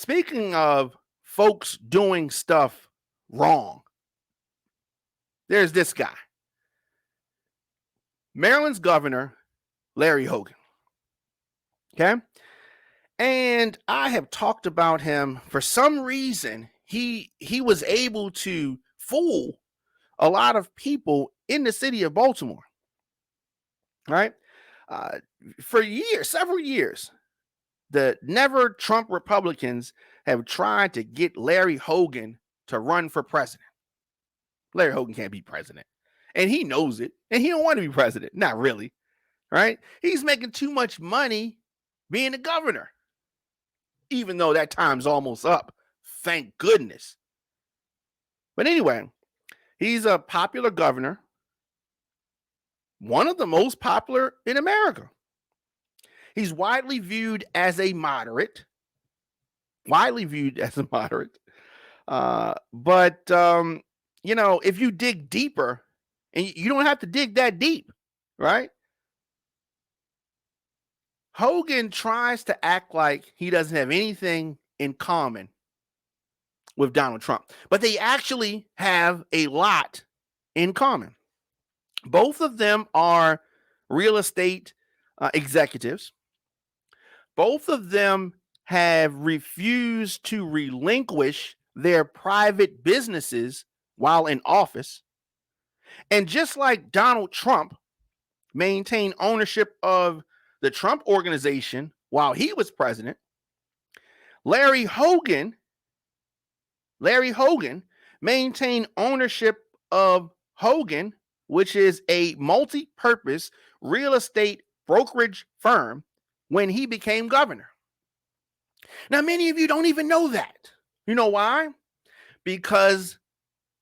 Speaking of folks doing stuff wrong, there's this guy, Maryland's governor, Larry Hogan. Okay. And I have talked about him. For some reason, he was able to fool a lot of people in the city of Baltimore. Right. For years, several years, the never Trump Republicans have tried to get Larry Hogan to run for president. Larry Hogan can't be president. And he knows it. And he don't want to be president. Not really. Right? He's making too much money being a governor. Even though that time's almost up. Thank goodness. But anyway, he's a popular governor. One of the most popular in America. He's widely viewed as a moderate. But if you dig deeper, and you don't have to dig that deep, right? Hogan tries to act like he doesn't have anything in common with Donald Trump, but they actually have a lot in common. Both of them are real estate executives. Both of them have refused to relinquish their private businesses while in office. And just like Donald Trump maintained ownership of the Trump Organization while he was president, Larry Hogan maintained ownership of Hogan, which is a multi-purpose real estate brokerage firm, when he became governor. Now, many of you don't even know that. You know why? Because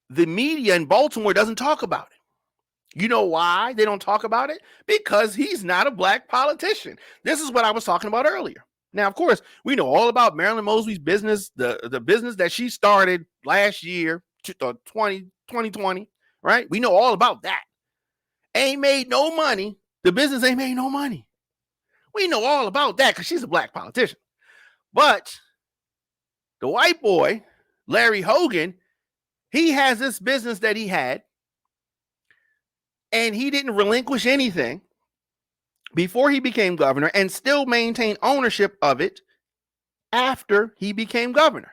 the media in Baltimore doesn't talk about it. You know why they don't talk about it? Because he's not a black politician. This is what I was talking about earlier. Now, of course, we know all about Marilyn Mosby's business, the business that she started last year, 2020, right? We know all about that. Ain't made no money. The business ain't made no money. We know all about that because she's a black politician. But the white boy, Larry Hogan, he has this business that he had, and he didn't relinquish anything before he became governor and still maintain ownership of it after he became governor.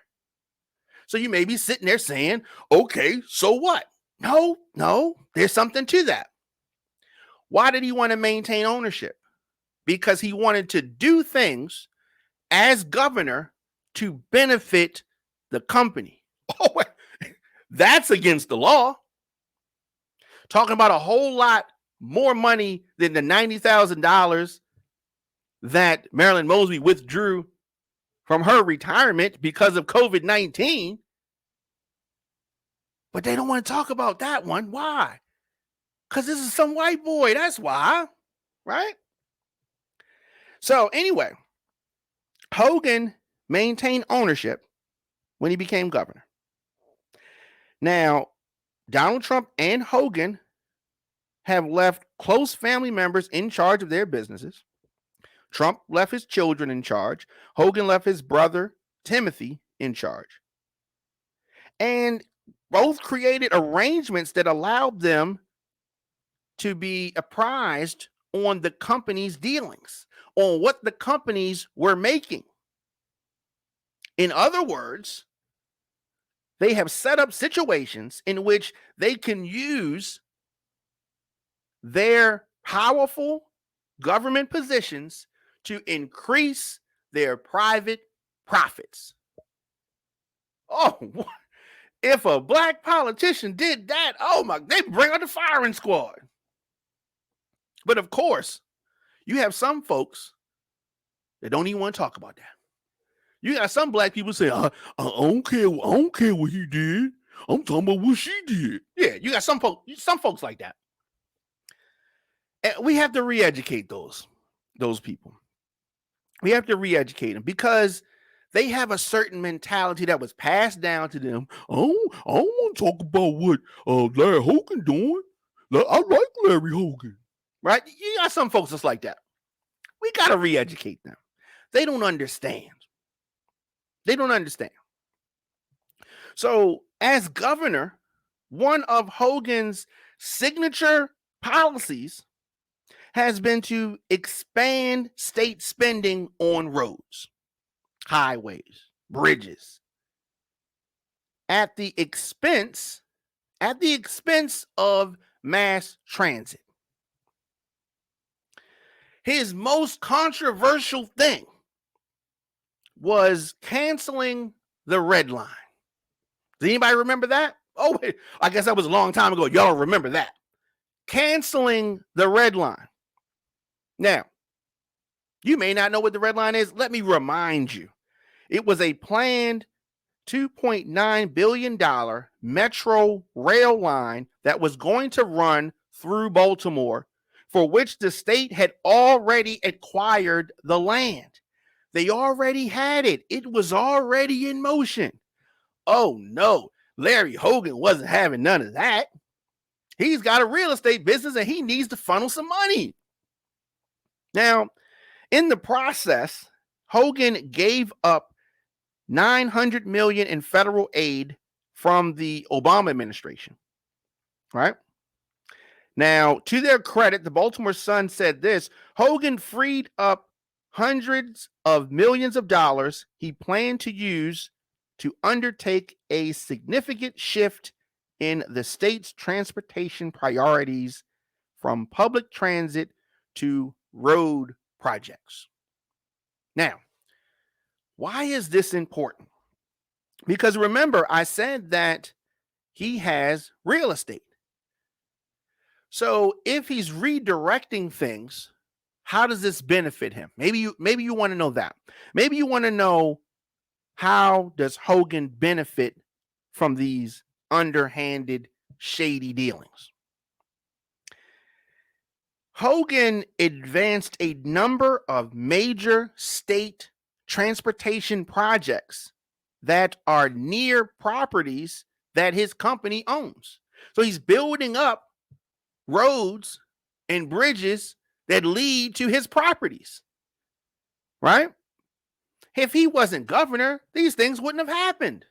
So you may be sitting there saying, okay, so what? No, there's something to that. Why did he want to maintain ownership? Because he wanted to do things as governor to benefit the company. Oh, that's against the law. Talking about a whole lot more money than the $90,000 that Marilyn Mosby withdrew from her retirement because of COVID-19. But they don't want to talk about that one. Why? Because this is some white boy. That's why. Right? So anyway, Hogan maintained ownership when he became governor. Now, Donald Trump and Hogan have left close family members in charge of their businesses. Trump left his children in charge. Hogan left his brother, Timothy, in charge. And both created arrangements that allowed them to be apprised on the company's dealings, on what the companies were making. In other words, they have set up situations in which they can use their powerful government positions to increase their private profits. Oh, if a black politician did that, oh my, they bring out the firing squad. But of course, you have some folks that don't even want to talk about that. You got some black people say, I don't care what he did. I'm talking about what she did. Yeah, you got some folks like that. And we have to re-educate those people. We have to re-educate them because they have a certain mentality that was passed down to them. Oh, I don't want to talk about what Larry Hogan doing. I like Larry Hogan. Right? You got some folks that's like that. We got to re-educate them. They don't understand. They don't understand. So, as governor, one of Hogan's signature policies has been to expand state spending on roads, highways, bridges at the expense of mass transit. His most controversial thing was canceling the red line. Does anybody remember that? Oh, wait, I guess that was a long time ago. Y'all remember that. Canceling the red line. Now, you may not know what the red line is. Let me remind you. It was a planned $2.9 billion metro rail line that was going to run through Baltimore, for which the state had already acquired the land. They already had it. It was already in motion. Oh no, Larry Hogan wasn't having none of that. He's got a real estate business and he needs to funnel some money. Now, in the process, Hogan gave up $900 million in federal aid from the Obama administration. Right? Now, to their credit, the Baltimore Sun said this: Hogan freed up hundreds of millions of dollars he planned to use to undertake a significant shift in the state's transportation priorities from public transit to road projects. Now, why is this important? Because remember, I said that he has real estate. So if he's redirecting things, how does this benefit him? Maybe you want to know that. Maybe you want to know, how does Hogan benefit from these underhanded, shady dealings? Hogan advanced a number of major state transportation projects that are near properties that his company owns. So he's building up roads and bridges that lead to his properties, right? If he wasn't governor, these things wouldn't have happened.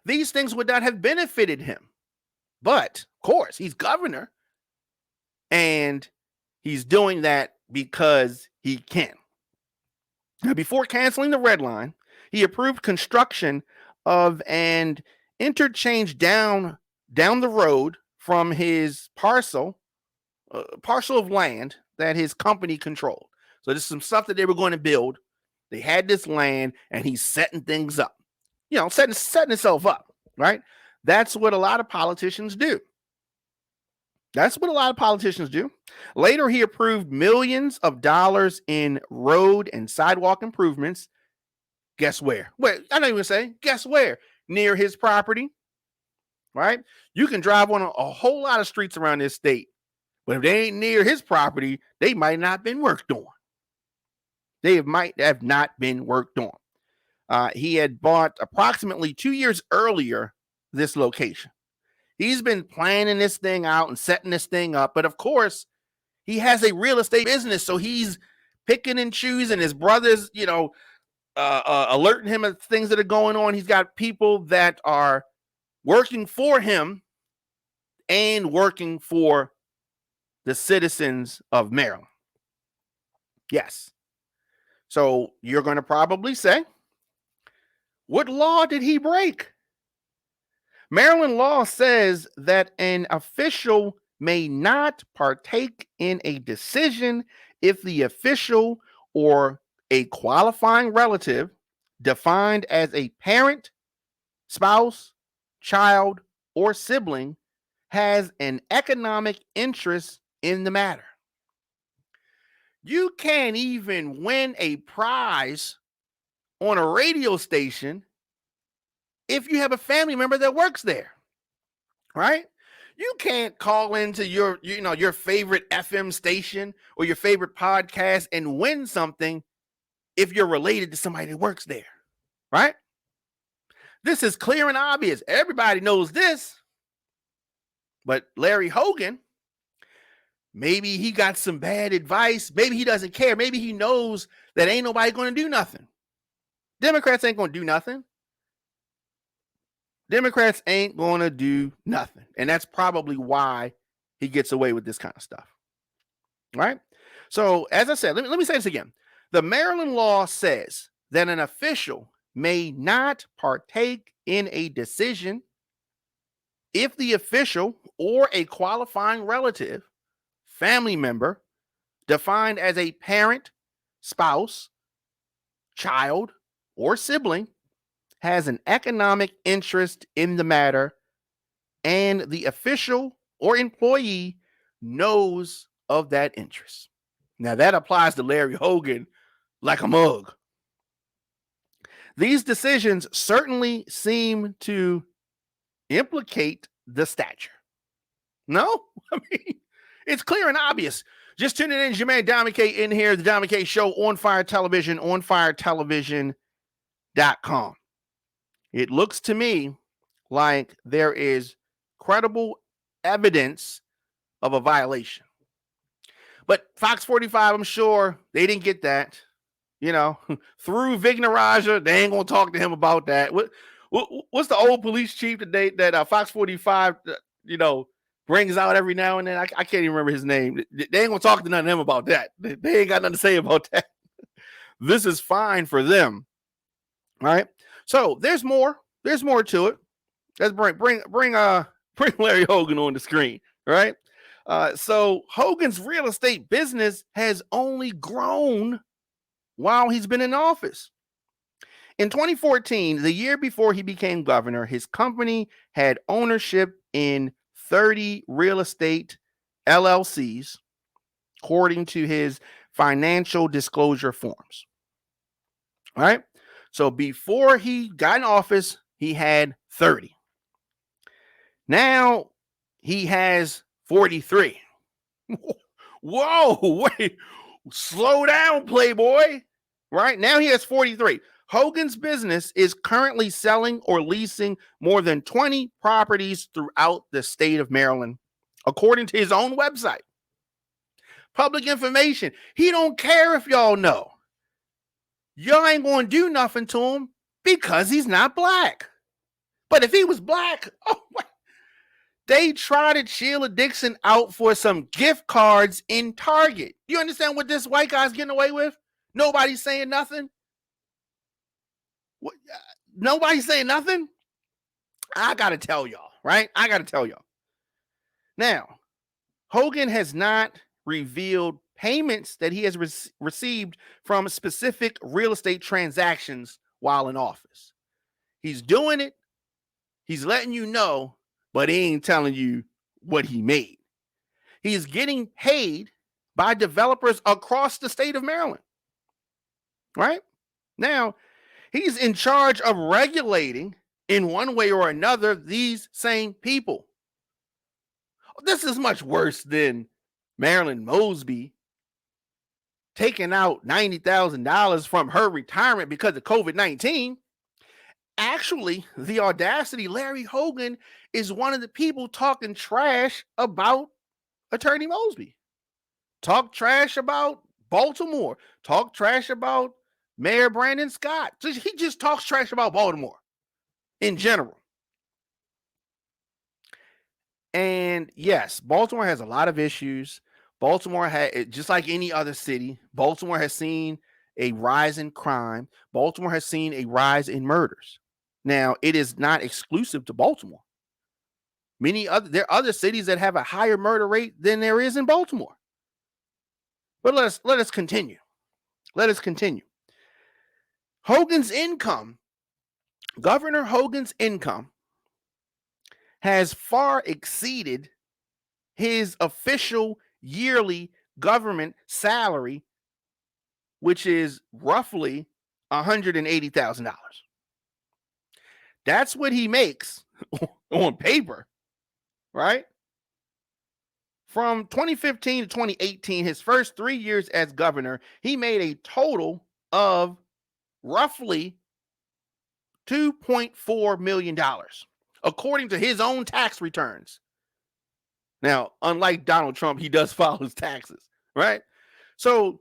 These things would not have benefited him. But, of course, he's governor, and he's doing that because he can. Now, before canceling the red line, he approved construction of an interchange down the road from his parcel of land that his company controlled. So this is some stuff that they were going to build. They had this land, and he's setting things up. Setting himself up, right? That's what a lot of politicians do. Later, he approved millions of dollars in road and sidewalk improvements. Guess where? Well, I don't even say, guess where? Near his property, right? You can drive on a whole lot of streets around this state, but if they ain't near his property, they might not have been worked on. He had bought approximately 2 years earlier this location. He's been planning this thing out and setting this thing up, but of course, he has a real estate business, so he's picking and choosing. His brothers, alerting him of things that are going on. He's got people that are working for him and working for the citizens of Maryland. Yes. So you're going to probably say, what law did he break? Maryland law says that an official may not partake in a decision if the official or a qualifying relative, defined as a parent, spouse, child, or sibling, has an economic interest in the matter. You can't even win a prize on a radio station if you have a family member that works there, right? You can't call into your favorite FM station or your favorite podcast and win something if you're related to somebody that works there, right? This is clear and obvious. Everybody knows this. But Larry Hogan, maybe he got some bad advice. Maybe he doesn't care. Maybe he knows that ain't nobody going to do nothing. Democrats ain't going to do nothing. Democrats ain't going to do nothing. And that's probably why he gets away with this kind of stuff. Right? So, as I said, let me say this again. The Maryland law says that an official may not partake in a decision if the official or a qualifying relative, family member, defined as a parent, spouse, child, or sibling, has an economic interest in the matter and the official or employee knows of that interest. Now, that applies to Larry Hogan like a mug. These decisions certainly seem to implicate the stature. No? I mean, it's clear and obvious. Just tuning in, Jermaine Diamond K in here, the Diamond K Show on Fire Television, on firetelevision.com. It looks to me like there is credible evidence of a violation. But Fox 45, I'm sure they didn't get that. You know, through Vignaraja, they ain't going to talk to him about that. What's the old police chief today that Fox 45, brings out every now and then? I can't even remember his name. They ain't going to talk to none of them about that. They ain't got nothing to say about that. This is fine for them. All right. So there's more. There's more to it. Let's bring Larry Hogan on the screen. Right. So Hogan's real estate business has only grown while he's been in office. In 2014, the year before he became governor, his company had ownership in 30 real estate LLCs, according to his financial disclosure forms. All right. So before he got in office, he had 30. Now he has 43. Whoa, wait, slow down, Playboy. Right now he has 43. Hogan's business is currently selling or leasing more than 20 properties throughout the state of Maryland, according to his own website. Public information. He don't care if y'all know. Y'all ain't going to do nothing to him because he's not black. But if he was black, they trotted Sheila Dixon out for some gift cards in Target. You understand what this white guy's getting away with? Nobody's saying nothing. Nobody's saying nothing. I got to tell y'all, right? I got to tell y'all. Now, Hogan has not revealed payments that he has received from specific real estate transactions while in office. He's doing it. He's letting you know, but he ain't telling you what he made. He's getting paid by developers across the state of Maryland. Right? Now, he's in charge of regulating in one way or another these same people. This is much worse than Marilyn Mosby taking out $90,000 from her retirement because of COVID-19. Actually, the audacity, Larry Hogan is one of the people talking trash about Attorney Mosby. Talk trash about Baltimore. Talk trash about Mayor Brandon Scott. He just talks trash about Baltimore in general. And yes, Baltimore has a lot of issues. Baltimore had, just like any other city, Baltimore has seen a rise in crime. Baltimore has seen a rise in murders. Now, it is not exclusive to Baltimore. There are other cities that have a higher murder rate than there is in Baltimore. But let us continue. Let us continue. Hogan's income, Governor Hogan's income, has far exceeded his official yearly government salary, which is roughly $180,000. That's what he makes on paper, right? From 2015 to 2018, his first 3 years as governor, he made a total of roughly $2.4 million, according to his own tax returns. Now, unlike Donald Trump, he does file his taxes, right? So,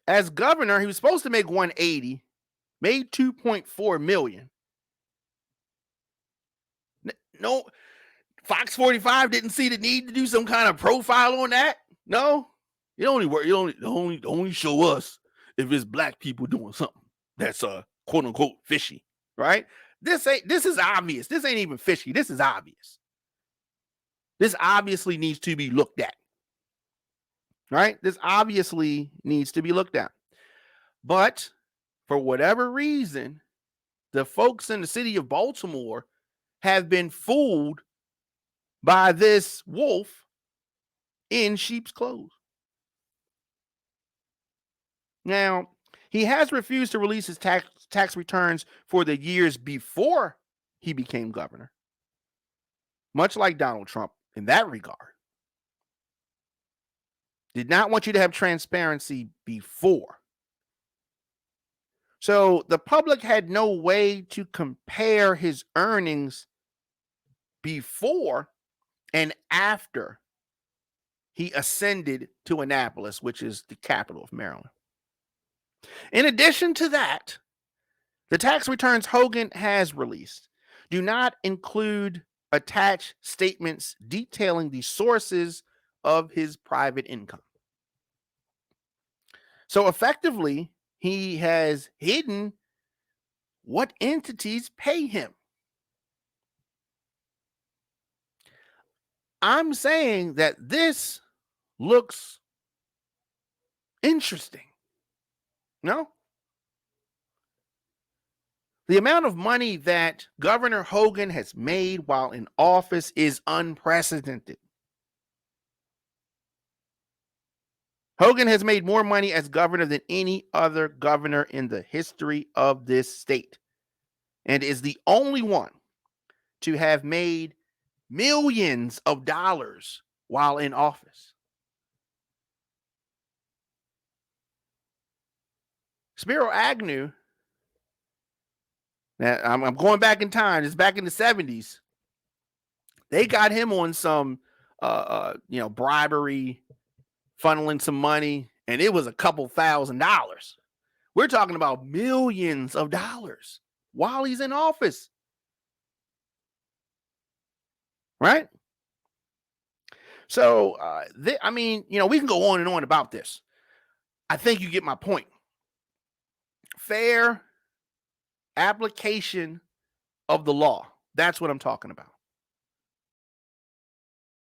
as governor, he was supposed to make $180 made 2.4 million. No, Fox 45 didn't see the need to do some kind of profile on that. No, it only work. You only show us if it's black people doing something that's quote unquote fishy, right? This is obvious. This ain't even fishy. This is obvious. This obviously needs to be looked at, right? This obviously needs to be looked at. But for whatever reason, the folks in the city of Baltimore have been fooled by this wolf in sheep's clothes. Now, he has refused to release his tax returns for the years before he became governor, much like Donald Trump in that regard. Did not want you to have transparency before. So the public had no way to compare his earnings before and after he ascended to Annapolis, which is the capital of Maryland. In addition to that, the tax returns Hogan has released do not include attached statements detailing the sources of his private income. So effectively, he has hidden what entities pay him. I'm saying that this looks interesting. No? The amount of money that Governor Hogan has made while in office is unprecedented. Hogan has made more money as governor than any other governor in the history of this state, and is the only one to have made millions of dollars while in office. Spiro Agnew, now I'm going back in time, it's back in the 70s. They got him on some bribery, funneling some money, and it was a couple $1,000s. We're talking about millions of dollars while he's in office. Right? So, we can go on and on about this. I think you get my point. Fair application of the law. That's what I'm talking about.